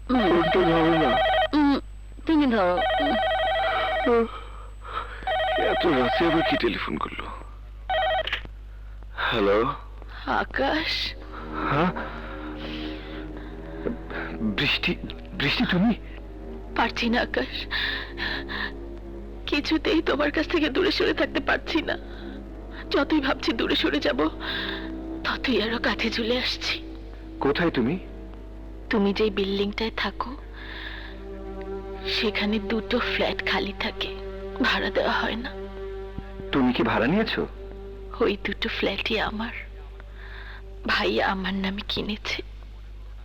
ফোনটা ধরো না। তুমি ধরো। এত রাতে আবার কি টেলিফোন করলো? হ্যালো। আকাশ, হ্যাঁ বৃষ্টি, বৃষ্টি তুমি? পারছি না আকাশ, কিছুতেই তোমার কাছ থেকে দূরে সরে থাকতে পারছি না। যতই ভাবছি দূরে সরে যাব, ততই আরো কাছে চলে আসছি। কোথায় তুমি? তুমি যেই বিল্ডিংটায় থাকো, সেখানে দুটো ফ্ল্যাট খালি থাকে, ভাড়া দেওয়া হয় না। তুমি কি ভাড়া নিয়েছো? ওই দুটো ফ্ল্যাটই আমার, ভাইয়া আমার নামে কিনেছে।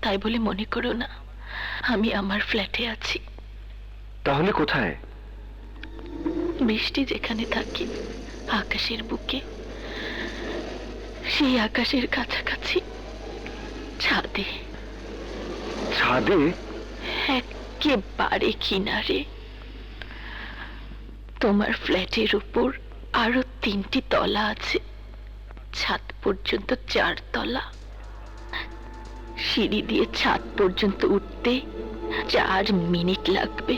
তাই বলে মনে করো না আমি আমার ফ্ল্যাটে আছি। তাহলে কোথায়? বৃষ্টি যেখানে থাকে, আকাশের বুকে, সেই আকাশের কাছাকাছি ছাদে। ছাদে? একেবারে কিনারে। তোমার ফ্ল্যাটের উপর আরো 3টি তলা আছে, ছাদ পর্যন্ত 4 তলা। সিঁড়ি দিয়ে ছাদ পর্যন্ত উঠতে 4 মিনিট লাগবে।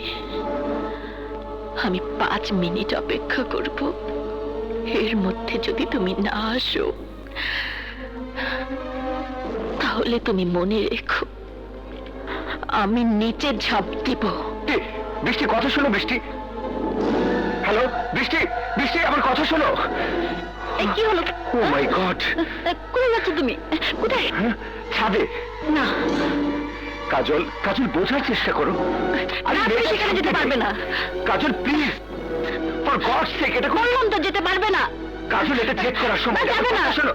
আমি 5 মিনিট অপেক্ষা করব। এর মধ্যে যদি তুমি না আসো, তাহলে তুমি মনে রেখো আমি নিচে ঝাঁপ দিব। বৃষ্টি কথা শোনো। বৃষ্টি, হ্যালো বৃষ্টি, বৃষ্টি আমার কথা শোনো। কি হলো? ও মাই গড, কোথায় যাচ্ছ তুমি? কোথায়? ছাদে। না, কাজল, কাজল বোঝার চেষ্টা করো। আরে তুমি সেখানে যেতে পারবে না। কাজল প্লিজ, ফর গডস সেক, এটা বললাম তো যেতে পারবে না। কাজল, এটা চেক করার সময়। যাবে না। শোনো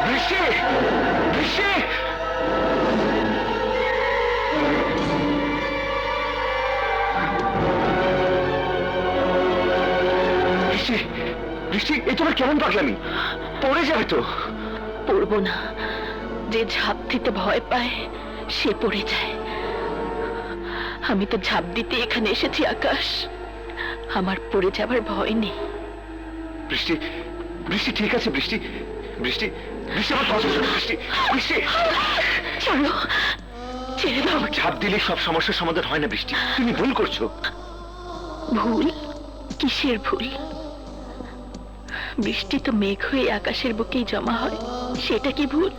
বৃষ্টি, বৃষ্টি, বৃষ্টি, বৃষ্টি, এই তোমার কেমন পাগলামি? পড়ে যাবে তো। পড়বো না। যে ঝাঁপ দিতে ভয় পায় সে পড়ে যায়। আমি তো ঝাঁপ দিতে এখানে এসেছি আকাশ, আমার পড়ে যাবার ভয় নেই। বৃষ্টি, বৃষ্টি ঠিক আছে। বৃষ্টি, বৃষ্টি, বৃষ্টি আমার কথা শোনো। বৃষ্টি, বৃষ্টি, চলো, ছেড়ে দাও। ঝাঁপ দিলে সব সমস্যার সমাধান হয় না বৃষ্টি, তুমি ভুল করছো। ভুল? কিসের ভুল? বৃষ্টি তো মেঘ হয়ে আকাশের বুকেই জমা হয়, সেটা কি ভুল?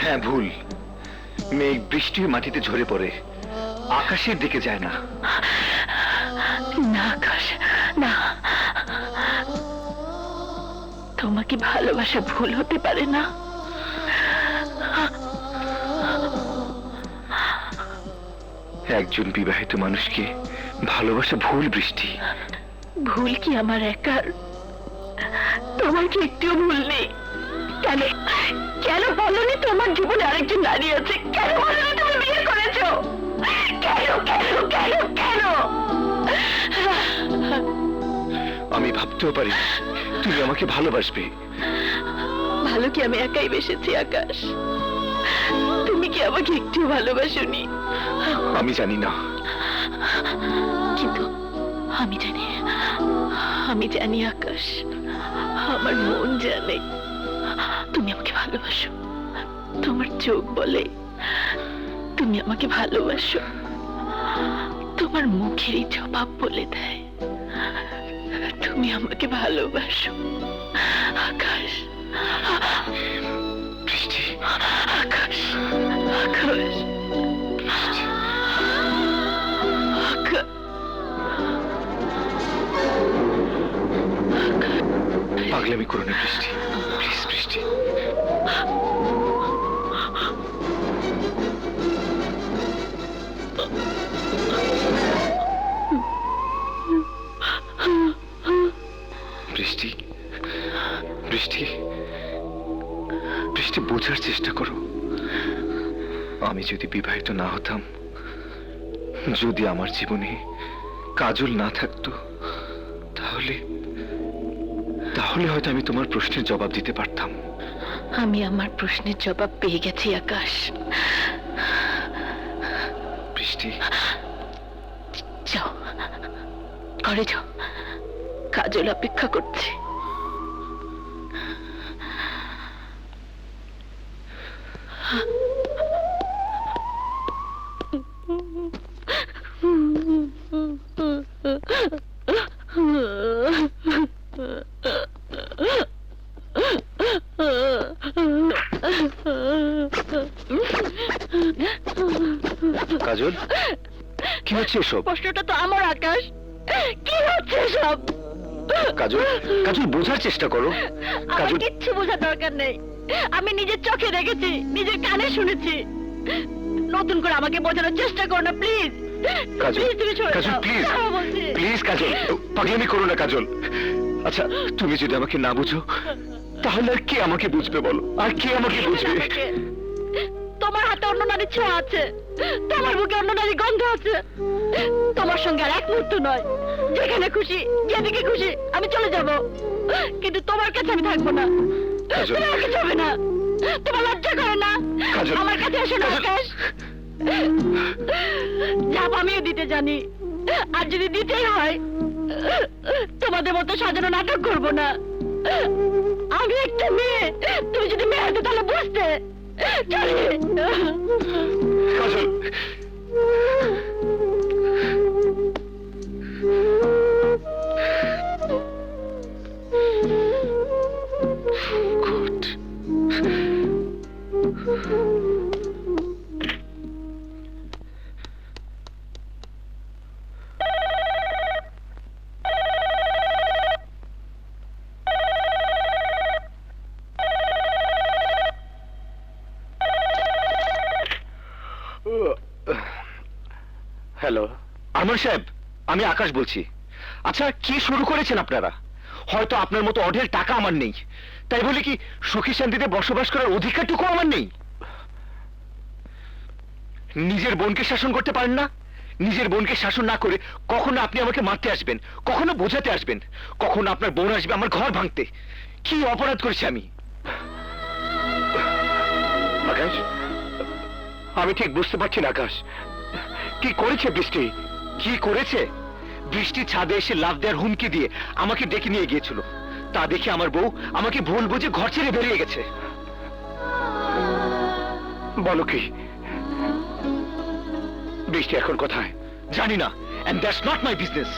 হ্যাঁ ভুল। মেঘ বৃষ্টি হয়ে মাটিতে ঝরে পড়ে, আকাশের দিকে যায় না। না আকাশ, না। তোমাকে ভালোবাসা ভুল হতে পারে না। একজন বিবাহিত মানুষকে ভালোবাসা ভুল বৃষ্টি? ভুল কি আমার একার? তোমার কি একটুও ভুল নেই? কেন, কেন বলনি তোমার জীবনে আরেকজন নারী আছে? কেন বলনি তুমি বিয়ে করেছো? কেন, কেন, কেন, কেন? আমি ভাবতেও পারি তুমি আমাকে ভালোবাসবে। ভালো কি আমি একাই বেসেছি আকাশ? তুমি কি আমাকে একটু ভালোবাসোনি? আমি জানি না, কিন্তু আমি জানি, আমি জানি আকাশ, আমার মন জানে তুমি আমাকে ভালোবাসো। তোমার চোখ বলে তুমি আমাকে ভালোবাসো, তোমার মুখেরই জবাব বলে দেয় তুমি আমাকে ভালোবাসো। আকাশ, বৃষ্টি, আকাশ, আকাশ, পাগলামি করো না বৃষ্টি, প্লিজ বৃষ্টি। বৃষ্টি, বৃষ্টি, বৃষ্টি বোঝার চেষ্টা করো। আমি যদি বিবাহিত না হতাম, যদি আমার জীবনে কাজল না থাকতো, তাহলে তাহলে হয়তো আমি তোমার প্রশ্নের জবাব দিতে পারতাম। আমি আমার প্রশ্নের জবাব পেয়ে গেছি আকাশ। বৃষ্টি, যাও, ঘরে যাও, কাজল অপেক্ষা করছে। কাজল, কি হচ্ছে এসব? প্রশ্নটা তো আমার আকাশ, কি হচ্ছে সব? কাজল, কাজল বোঝার চেষ্টা করো। আমার কাজল, কিচ্ছু বোঝার দরকার নেই। আমি নিজের চোখে দেখেছি, নিজের কানে শুনেছি। নতুন করে আমাকে বোঝানোর চেষ্টা করো না প্লিজ। কাজল, প্লিজ তুমি সরে কাজল, যাও। প্লিজ, যাও বলছি। প্লিজ কাজল, পাগলামি করো না কাজল। আচ্ছা, তুমি যদি আমাকে না বুঝো তাহলে আর কে আমাকে বুঝবে বলো? আর কে আমাকে বুঝবে? আমাকে। তোমার হাতে অন্য নারীর ছোঁয়া আছে, তোমার বুকে অন্য নারীর গন্ধ আছে। তোমার সঙ্গে আর এক মুহূর্ত নয়, যেখানে খুশি যেদিকে খুশি আমি চলে যাব, কিন্তু তোমার কাছে আমি থাকবো না। কাজল। তুমি আমাকে যাবে না, তোমার লজ্জা করে না? কাজল। আমার কাছে এসো না কাজল। আকাশ। চাপ আমিও দিতে জানি, আর যদি দিতেই হয় তোমাদের মতো সাজানো নাটক করবো না। আমি একটা মেয়ে, তুমি যদি মেয়ে হতো তাহলে বুঝতে। চলে। কাজল, গুড। হ্যালো, আরমান সাহেব, আমি আকাশ বলছি। আচ্ছা, কি শুরু করেছেন আপনারা? হয়তো আপনার মতো অঢেল টাকা আমার নেই, তাই বলে কি সুখী শান্তিতে বসবাস করার অধিকারটুকু আমার নেই? নিজের বোনকে শাসন করতে পারেন না? নিজের বোনকে শাসন না করে কখনো আপনি আমাকে মারতে আসবেন, কখনো বোঝাতে আসবেন, কখনো আপনার বোন আসবে আমার ঘর ভাঙতে। কি অপরাধ করেছি আমি? আকাশ, আমি ঠিক বুঝতে পারছি না আকাশ, কি করেছে বৃষ্টি? কি করেছে? বৃষ্টি ছাদে এসে লাফ দেওয়ার হুমকি দিয়ে আমাকে ডেকে নিয়ে গিয়েছিল। তা দেখে আমার বউ আমাকে ভুল বুঝে ঘর ছেড়ে বেরিয়ে গেছে। বলো কি? বৃষ্টি এখন কোথায়? জানি না, and that's not my business.